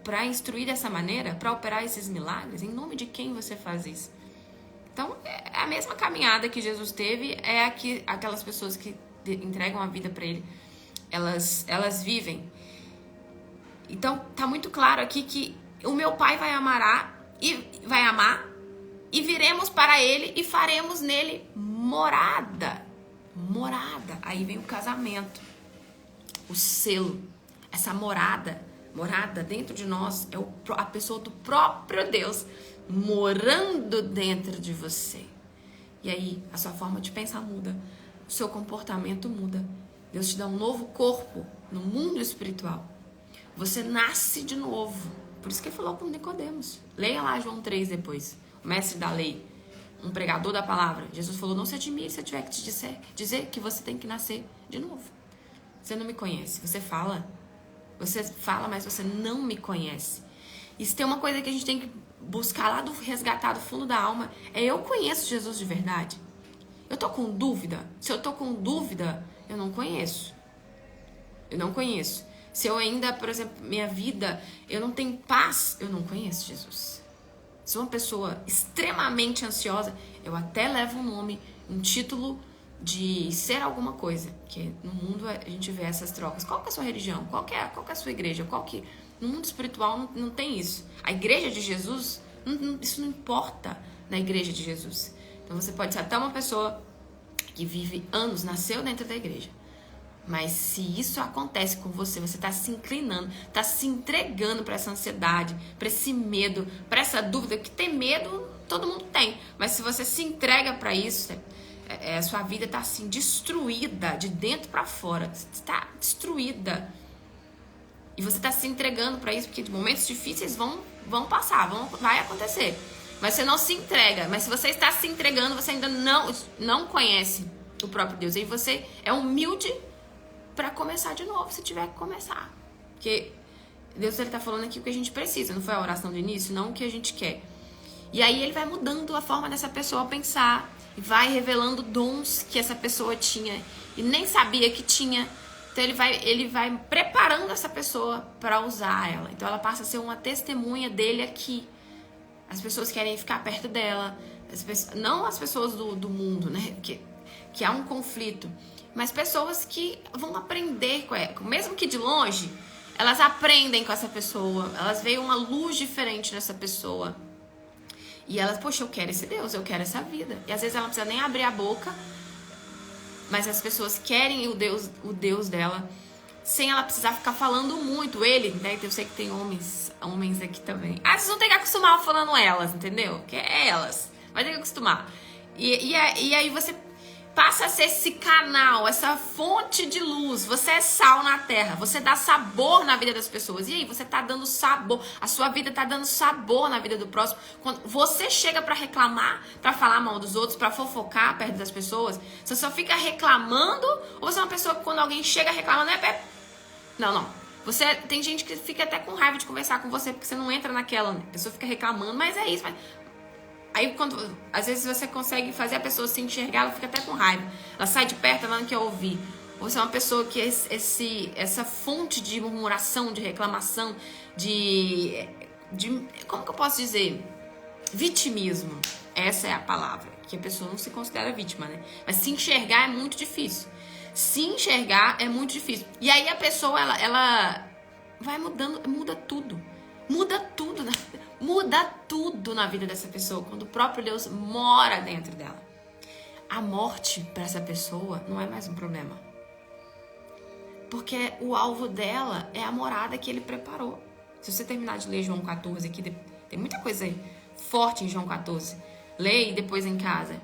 Pra instruir dessa maneira? Pra operar esses milagres? Em nome de quem você faz isso? Então, é a mesma caminhada que Jesus teve, é aquelas pessoas que entregam a vida pra Ele, elas vivem. Então, tá muito claro aqui que o meu Pai vai amar e viremos para Ele e faremos nele morada. Morada. Aí vem o casamento, o selo, essa morada dentro de nós é a pessoa do próprio Deus morando dentro de você. E aí a sua forma de pensar muda, o seu comportamento muda. Deus te dá um novo corpo no mundo espiritual. Você nasce de novo. Por isso que ele falou com Nicodemos. Leia lá João 3 depois. O mestre da lei, um pregador da palavra. Jesus falou, não se admire se eu tiver que te dizer que você tem que nascer de novo. Você não me conhece. Você fala, mas você não me conhece. E se tem uma coisa que a gente tem que buscar lá do resgatar do fundo da alma, é eu conheço Jesus de verdade. Eu tô com dúvida? Se eu tô com dúvida, eu não conheço. Eu não conheço. Se eu ainda, por exemplo, minha vida, eu não tenho paz, eu não conheço Jesus. Se uma pessoa extremamente ansiosa, eu até levo um nome, um título de ser alguma coisa. Que no mundo a gente vê essas trocas. Qual que é a sua religião? Qual que é a sua igreja? No mundo espiritual não tem isso. A igreja de Jesus, isso não importa na igreja de Jesus. Então você pode ser até uma pessoa que vive anos, nasceu dentro da igreja. Mas se isso acontece com você, você está se inclinando, está se entregando para essa ansiedade, para esse medo, para essa dúvida, que tem medo, todo mundo tem. Mas se você se entrega para isso, a sua vida está assim, destruída, de dentro para fora. Está destruída. E você está se entregando para isso, porque momentos difíceis vão passar, vai acontecer. Mas você não se entrega. Mas se você está se entregando, você ainda não conhece o próprio Deus. E você é humilde para começar de novo, se tiver que começar. Porque Deus está falando aqui o que a gente precisa. Não foi a oração do início? Não o que a gente quer. E aí ele vai mudando a forma dessa pessoa pensar. E vai revelando dons que essa pessoa tinha e nem sabia que tinha. Então ele vai preparando essa pessoa para usar ela. Então ela passa a ser uma testemunha dele aqui. As pessoas querem ficar perto dela. Não as pessoas do mundo, né? Que há um conflito. Mas pessoas que vão aprender com ela. Mesmo que de longe, elas aprendem com essa pessoa. Elas veem uma luz diferente nessa pessoa. E elas, poxa, eu quero esse Deus, eu quero essa vida. E às vezes ela não precisa nem abrir a boca. Mas as pessoas querem o Deus dela, sem ela precisar ficar falando muito. Ele, né? Eu sei que tem homens aqui também. Vocês vão ter que acostumar falando elas, entendeu? Que é elas. Vai ter que acostumar. E aí você passa a ser esse canal, essa fonte de luz. Você é sal na terra. Você dá sabor na vida das pessoas. E aí, você tá dando sabor. A sua vida tá dando sabor na vida do próximo. Quando você chega pra reclamar, pra falar mal dos outros, pra fofocar perto das pessoas, você só fica reclamando? Ou você é uma pessoa que quando alguém chega reclamando, Não. Tem gente que fica até com raiva de conversar com você, porque você não entra naquela, né? A pessoa fica reclamando, mas é isso. Aí, às vezes você consegue fazer a pessoa se enxergar, ela fica até com raiva. Ela sai de perto, ela não quer ouvir. Ou você é uma pessoa que essa fonte de murmuração, de reclamação, de como que eu posso dizer? Vitimismo. Essa é a palavra. Que a pessoa não se considera vítima, né? Mas se enxergar é muito difícil. Se enxergar é muito difícil. E aí a pessoa, ela vai mudando, muda tudo. Muda tudo na vida dessa pessoa quando o próprio Deus mora dentro dela. A morte para essa pessoa não é mais um problema. Porque o alvo dela é a morada que ele preparou. Se você terminar de ler João 14 aqui, tem muita coisa aí forte em João 14. Leia depois em casa.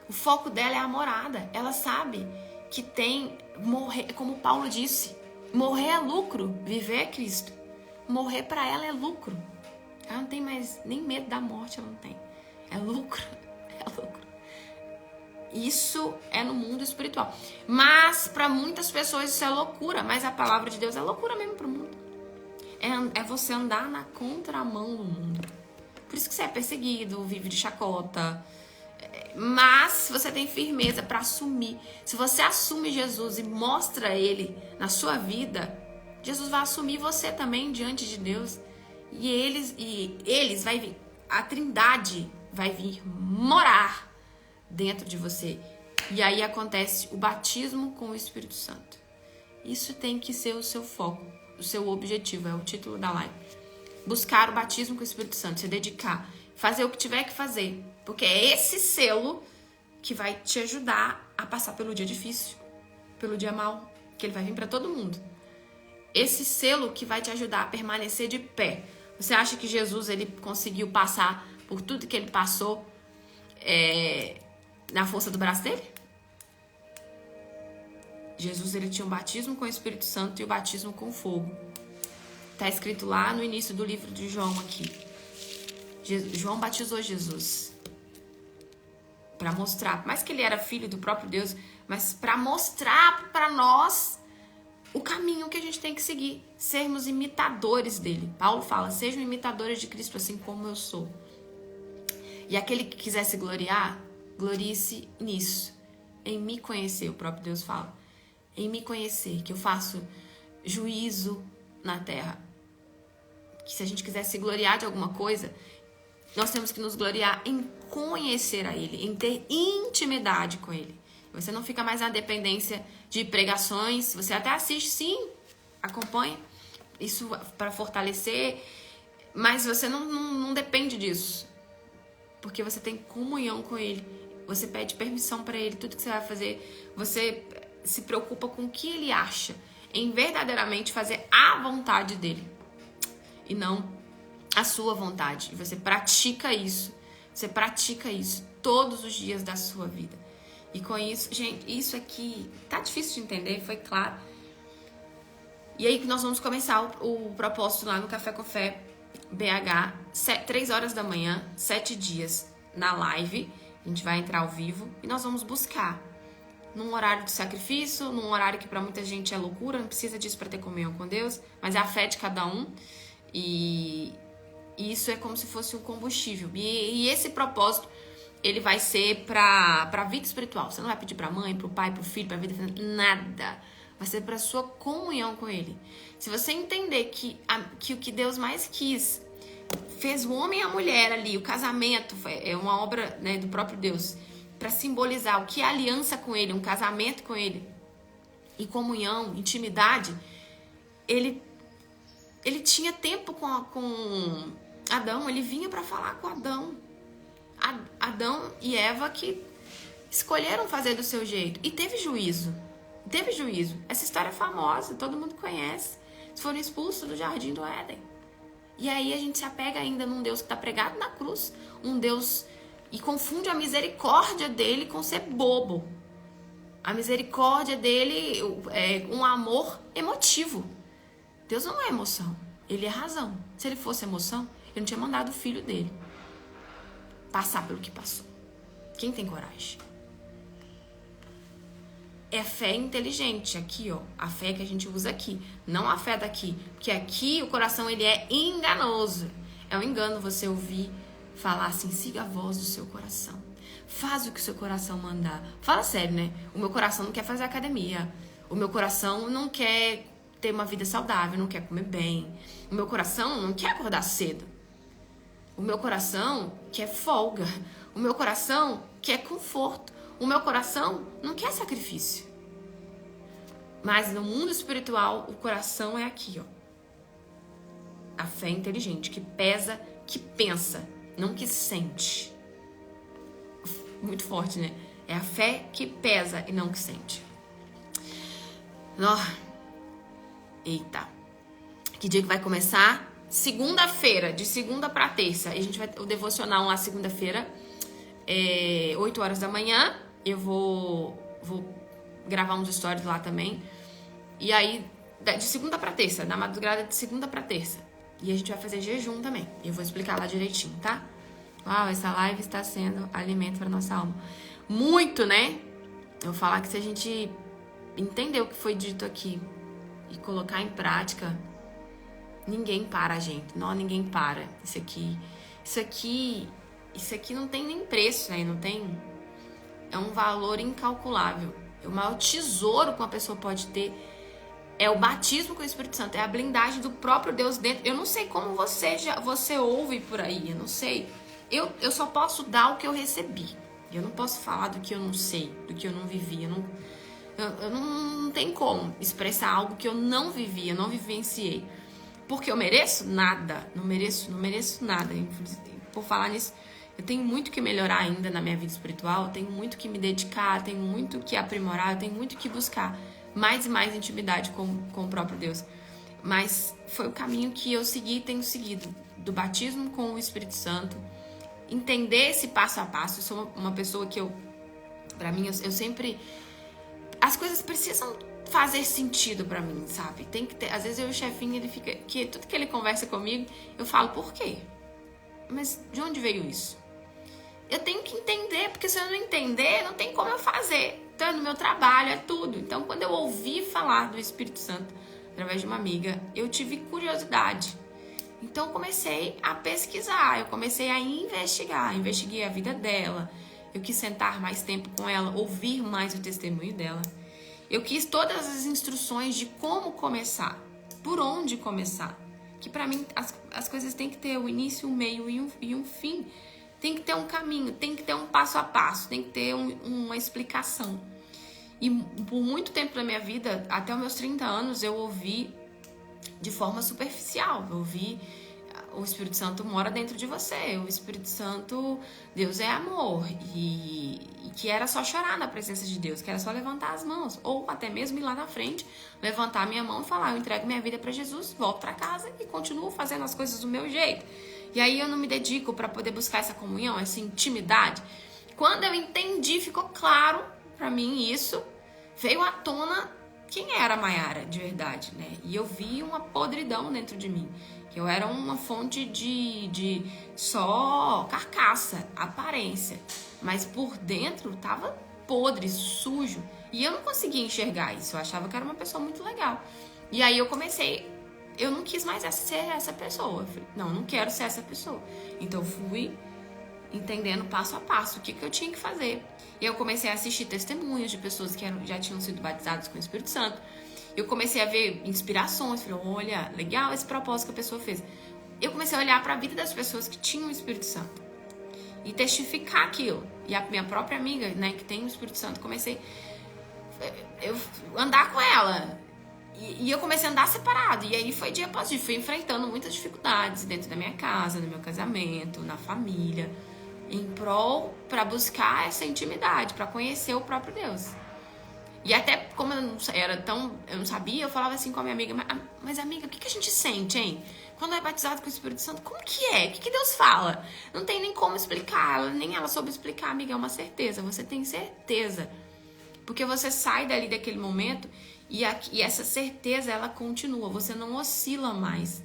O foco dela é a morada. Ela sabe que tem morrer, como Paulo disse, morrer é lucro, viver é Cristo. Morrer para ela é lucro. Ela não tem mais nem medo da morte, ela não tem. É lucro. Isso é no mundo espiritual. Mas para muitas pessoas isso é loucura. Mas a palavra de Deus é loucura mesmo para o mundo. É você andar na contramão do mundo. Por isso que você é perseguido, vive de chacota. Mas você tem firmeza para assumir. Se você assume Jesus e mostra Ele na sua vida, Jesus vai assumir você também diante de Deus. E eles vai vir, a Trindade vai vir morar dentro de você. E aí acontece o batismo com o Espírito Santo. Isso tem que ser o seu foco, o seu objetivo, é o título da live. Buscar o batismo com o Espírito Santo, se dedicar, fazer o que tiver que fazer. Porque é esse selo que vai te ajudar a passar pelo dia difícil, pelo dia mau, que ele vai vir para todo mundo. Esse selo que vai te ajudar a permanecer de pé. Você acha que Jesus ele conseguiu passar por tudo que ele passou na força do braço dele? Jesus ele tinha um batismo com o Espírito Santo e o batismo com fogo. Está escrito lá no início do livro de João aqui. João batizou Jesus para mostrar, mais que ele era filho do próprio Deus, mas para mostrar para nós o caminho que a gente tem que seguir, sermos imitadores dele. Paulo fala, sejam imitadores de Cristo assim como eu sou. E aquele que quiser se gloriar, glorie-se nisso, em me conhecer, o próprio Deus fala, em me conhecer, que eu faço juízo na terra. Que se a gente quiser se gloriar de alguma coisa, nós temos que nos gloriar em conhecer a Ele, em ter intimidade com Ele. Você não fica mais na dependência de pregações, você até assiste, sim, acompanha, isso para fortalecer, mas você não depende disso, porque você tem comunhão com Ele, você pede permissão para Ele, tudo que você vai fazer, você se preocupa com o que Ele acha, em verdadeiramente fazer a vontade dEle, e não a sua vontade. E você pratica isso todos os dias da sua vida. E com isso, gente, isso aqui tá difícil de entender, foi claro. E aí que nós vamos começar o propósito lá no Café com Fé BH, 3 horas da manhã, 7 dias na live. A gente vai entrar ao vivo e nós vamos buscar num horário de sacrifício, num horário que para muita gente é loucura, não precisa disso para ter comunhão com Deus, mas é a fé de cada um. E isso é como se fosse um combustível. E esse propósito, ele vai ser pra vida espiritual. Você não vai pedir pra mãe, pro pai, pro filho, pra vida, nada. Vai ser pra sua comunhão com Ele. Se você entender que o que Deus mais quis, fez o homem e a mulher ali, o casamento é uma obra, né, do próprio Deus, pra simbolizar o que é aliança com Ele, um casamento com Ele, e comunhão, intimidade, ele tinha tempo com Adão, ele vinha pra falar com Adão. Adão e Eva que escolheram fazer do seu jeito. E teve juízo. Essa história é famosa, todo mundo conhece. Eles foram expulsos do jardim do Éden. E aí a gente se apega ainda num Deus que está pregado na cruz. Um Deus... E confunde a misericórdia dele com ser bobo. A misericórdia dele é um amor emotivo. Deus não é emoção. Ele é razão. Se ele fosse emoção, ele não tinha mandado o filho dele passar pelo que passou. Quem tem coragem? É fé inteligente aqui, ó. A fé que a gente usa aqui, não a fé daqui, porque aqui o coração ele é enganoso. É um engano você ouvir falar assim, siga a voz do seu coração. Faz o que o seu coração mandar. Fala sério, né? O meu coração não quer fazer academia. O meu coração não quer ter uma vida saudável, não quer comer bem. O meu coração não quer acordar cedo. O meu coração quer folga. O meu coração quer conforto. O meu coração não quer sacrifício. Mas no mundo espiritual, o coração é aqui, ó. A fé inteligente, que pesa, que pensa, não que sente. Muito forte, né? É a fé que pesa e não que sente. Eita. Que dia que vai começar? Segunda-feira, de segunda para terça. A gente vai o devocional lá segunda-feira, 8 horas da manhã. Eu vou gravar uns stories lá também. E aí, de segunda para terça, na madrugada de segunda para terça. E a gente vai fazer jejum também. Eu vou explicar lá direitinho, tá? Uau, essa live está sendo alimento para nossa alma. Muito, né? Eu vou falar que se a gente entender o que foi dito aqui e colocar em prática, Ninguém para, gente. Não, ninguém para. Isso aqui não tem nem preço, né? Não tem. É um valor incalculável. O maior tesouro que uma pessoa pode ter é o batismo com o Espírito Santo, é a blindagem do próprio Deus dentro. Eu não sei como você ouve por aí, eu não sei. Eu só posso dar o que eu recebi. Eu não posso falar do que eu não sei, do que eu não vivi. Eu não tenho como expressar algo que eu não vivi, eu não vivenciei. Porque eu mereço nada, não mereço nada. Por falar nisso, eu tenho muito que melhorar ainda na minha vida espiritual, eu tenho muito que me dedicar, tenho muito que aprimorar, eu tenho muito que buscar mais e mais intimidade com o próprio Deus. Mas foi o caminho que eu segui e tenho seguido, do batismo com o Espírito Santo, entender esse passo a passo. Eu sou uma pessoa que pra mim, eu sempre... As coisas precisam fazer sentido pra mim, sabe? Tem que ter... Às vezes o chefinho, ele fica... Tudo que ele conversa comigo, eu falo, por quê? Mas de onde veio isso? Eu tenho que entender, porque se eu não entender, não tem como eu fazer. Então é no meu trabalho, é tudo. Então quando eu ouvi falar do Espírito Santo, através de uma amiga, eu tive curiosidade. Então eu comecei a pesquisar, eu comecei a investigar. Investiguei a vida dela, eu quis sentar mais tempo com ela, ouvir mais o testemunho dela. Eu quis todas as instruções de como começar, por onde começar. Que pra mim as coisas têm que ter o início, o meio e um fim. Tem que ter um caminho, tem que ter um passo a passo, tem que ter uma explicação. E por muito tempo da minha vida, até os meus 30 anos, eu ouvi de forma superficial. Eu ouvi: o Espírito Santo mora dentro de você, o Espírito Santo, Deus é amor. E que era só chorar na presença de Deus, que era só levantar as mãos. Ou até mesmo ir lá na frente, levantar a minha mão e falar: eu entrego minha vida para Jesus, volto para casa e continuo fazendo as coisas do meu jeito. E aí eu não me dedico para poder buscar essa comunhão, essa intimidade. Quando eu entendi, ficou claro para mim isso, veio à tona quem era a Mayara de verdade, né? E eu vi uma podridão dentro de mim. Que eu era uma fonte de só carcaça, aparência. Mas por dentro tava podre, sujo. E eu não conseguia enxergar isso. Eu achava que era uma pessoa muito legal. E aí eu não quis mais ser essa pessoa. Eu falei, não quero ser essa pessoa. Então eu fui entendendo passo a passo o que eu tinha que fazer. E eu comecei a assistir testemunhos de pessoas que já tinham sido batizadas com o Espírito Santo. Eu comecei a ver inspirações. Falei, olha, legal esse propósito que a pessoa fez. Eu comecei a olhar para a vida das pessoas que tinham o Espírito Santo e testificar aquilo. E a minha própria amiga, né, que tem o Espírito Santo, comecei a andar com ela. E eu comecei a andar separado. E aí foi dia após dia. Fui enfrentando muitas dificuldades dentro da minha casa, no meu casamento, na família, em prol para buscar essa intimidade, para conhecer o próprio Deus. E até como eu não sabia, eu falava assim com a minha amiga: mas amiga, o que a gente sente, hein? Quando é batizado com o Espírito Santo, como que é? O que Deus fala? Não tem nem como explicar, nem ela soube explicar, amiga, é uma certeza. Você tem certeza. Porque você sai dali daquele momento e essa certeza, ela continua. Você não oscila mais.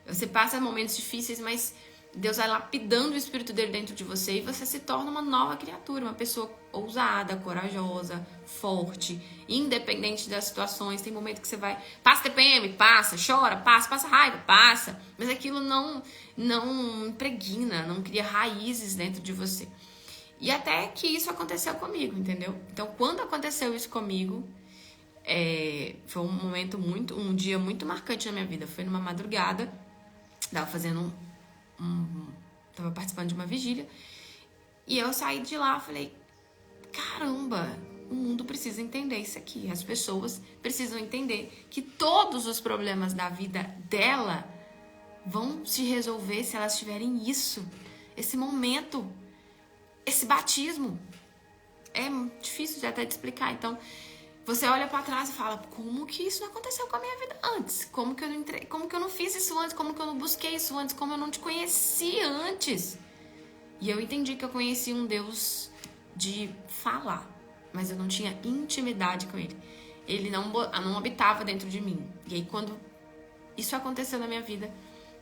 Você passa momentos difíceis, mas Deus vai lapidando o Espírito dele dentro de você e você se torna uma nova criatura, uma pessoa ousada, corajosa, forte, independente das situações. Tem momento que você vai... Passa TPM, passa, chora, passa raiva, passa. Mas aquilo não impregna, não cria raízes dentro de você. E até que isso aconteceu comigo, entendeu? Então, quando aconteceu isso comigo, foi um dia muito marcante na minha vida. Foi numa madrugada, tava fazendo tava participando de uma vigília, e eu saí de lá e falei: caramba, o mundo precisa entender isso aqui. As pessoas precisam entender que todos os problemas da vida dela vão se resolver se elas tiverem isso, esse momento, esse batismo. É difícil de até de explicar. Então, você olha pra trás e fala: como que isso não aconteceu com a minha vida antes? Como que eu não fiz isso antes? Como que eu não busquei isso antes? Como eu não te conheci antes? E eu entendi que eu conhecia um Deus de falar, mas eu não tinha intimidade com ele. Ele não habitava dentro de mim. E aí, quando isso aconteceu na minha vida,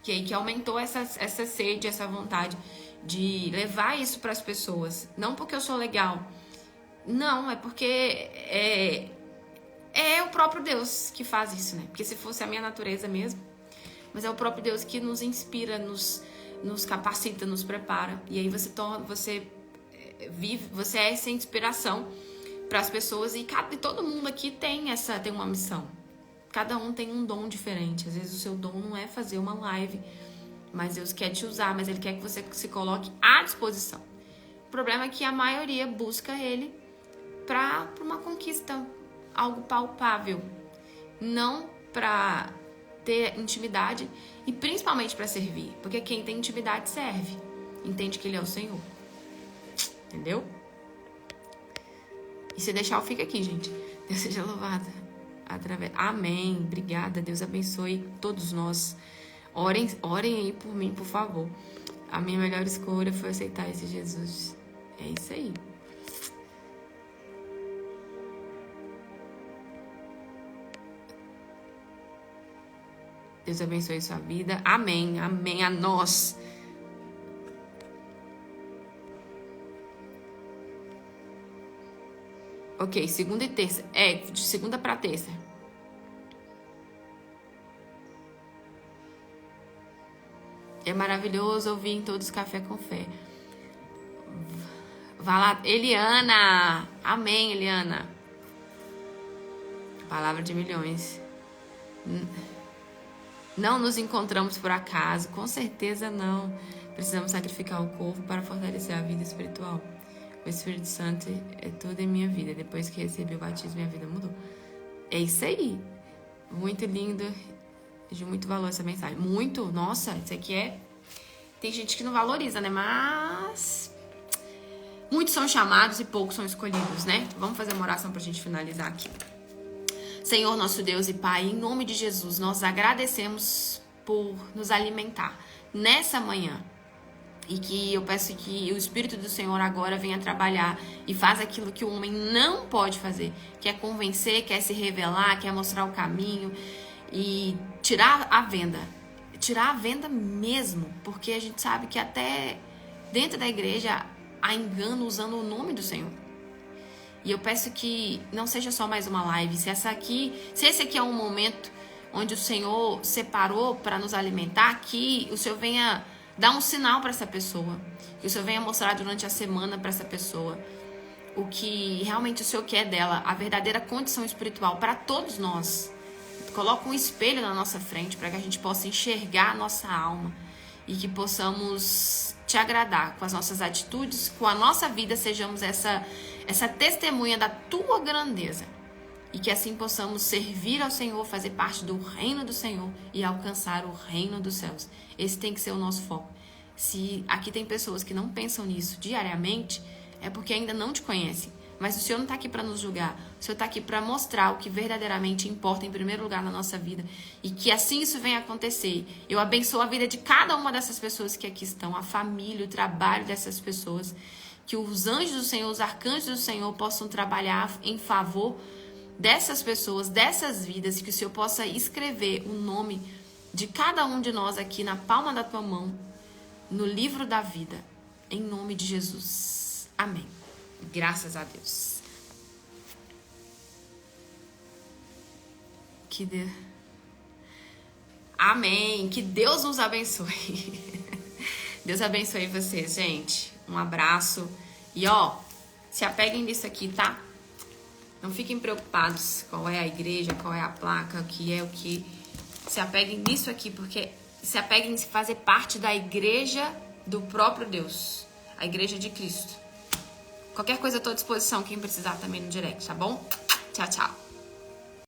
que aumentou essa sede, essa vontade de levar isso para as pessoas. Não porque eu sou legal, não, é porque é o próprio Deus que faz isso, né? Porque se fosse a minha natureza mesmo... mas é o próprio Deus que nos inspira, nos capacita, nos prepara. E aí você é essa inspiração para as pessoas, e todo mundo aqui tem uma missão. Cada um tem um dom diferente. Às vezes o seu dom não é fazer uma live, mas Deus quer te usar, mas Ele quer que você se coloque à disposição. O problema é que a maioria busca Ele para uma conquista, algo palpável, não para ter intimidade e principalmente para servir, porque quem tem intimidade serve, entende que Ele é o Senhor, entendeu? E se deixar, eu fico aqui, gente. Deus seja louvado. Amém. Obrigada. Deus abençoe todos nós. Orem aí por mim, por favor. A minha melhor escolha foi aceitar esse Jesus. É isso aí. Deus abençoe sua vida. Amém. Amém a nós. Ok, segunda e terça. De segunda para terça. É maravilhoso ouvir em todos Café com Fé. Vá lá, Eliana. Amém, Eliana. Palavra de milhões. Não nos encontramos por acaso. Com certeza não. Precisamos sacrificar o corpo para fortalecer a vida espiritual. O Espírito Santo é tudo em minha vida. Depois que recebi o batismo, minha vida mudou. É isso aí. Muito lindo. De muito valor essa mensagem. Muito. Nossa, isso aqui é... Tem gente que não valoriza, né? Mas... muitos são chamados e poucos são escolhidos, né? Vamos fazer uma oração pra gente finalizar aqui. Senhor, nosso Deus e Pai, em nome de Jesus, nós agradecemos por nos alimentar nessa manhã. E que eu peço que o Espírito do Senhor agora venha trabalhar e faz aquilo que o homem não pode fazer. Quer convencer, quer se revelar, quer mostrar o caminho e tirar a venda. Tirar a venda mesmo, porque a gente sabe que até dentro da igreja há engano usando o nome do Senhor. E eu peço que não seja só mais uma live, se esse aqui é um momento onde o Senhor separou para nos alimentar, que o Senhor venha dar um sinal para essa pessoa, que o Senhor venha mostrar durante a semana para essa pessoa o que realmente o Senhor quer dela, a verdadeira condição espiritual para todos nós. Coloca um espelho na nossa frente para que a gente possa enxergar a nossa alma e que possamos te agradar com as nossas atitudes, com a nossa vida, sejamos essa testemunha da tua grandeza. E que assim possamos servir ao Senhor, fazer parte do reino do Senhor e alcançar o reino dos céus. Esse tem que ser o nosso foco. Se aqui tem pessoas que não pensam nisso diariamente, é porque ainda não te conhecem. Mas o Senhor não está aqui para nos julgar. O Senhor está aqui para mostrar o que verdadeiramente importa em primeiro lugar na nossa vida. E que assim isso venha acontecer. Eu abençoo a vida de cada uma dessas pessoas que aqui estão, a família, o trabalho dessas pessoas. Que os anjos do Senhor, os arcanjos do Senhor possam trabalhar em favor dessas pessoas, dessas vidas. E que o Senhor possa escrever o nome de cada um de nós aqui na palma da tua mão, no livro da vida. Em nome de Jesus. Amém. Graças a Deus. Amém. Que Deus nos abençoe. Deus abençoe vocês, gente. Um abraço. E se apeguem nisso aqui, tá? Não fiquem preocupados qual é a igreja, qual é a placa, o que. Se apeguem nisso aqui, porque se apeguem em fazer parte da igreja do próprio Deus. A igreja de Cristo. Qualquer coisa, eu tô à disposição. Quem precisar também no direct, tá bom? Tchau, tchau.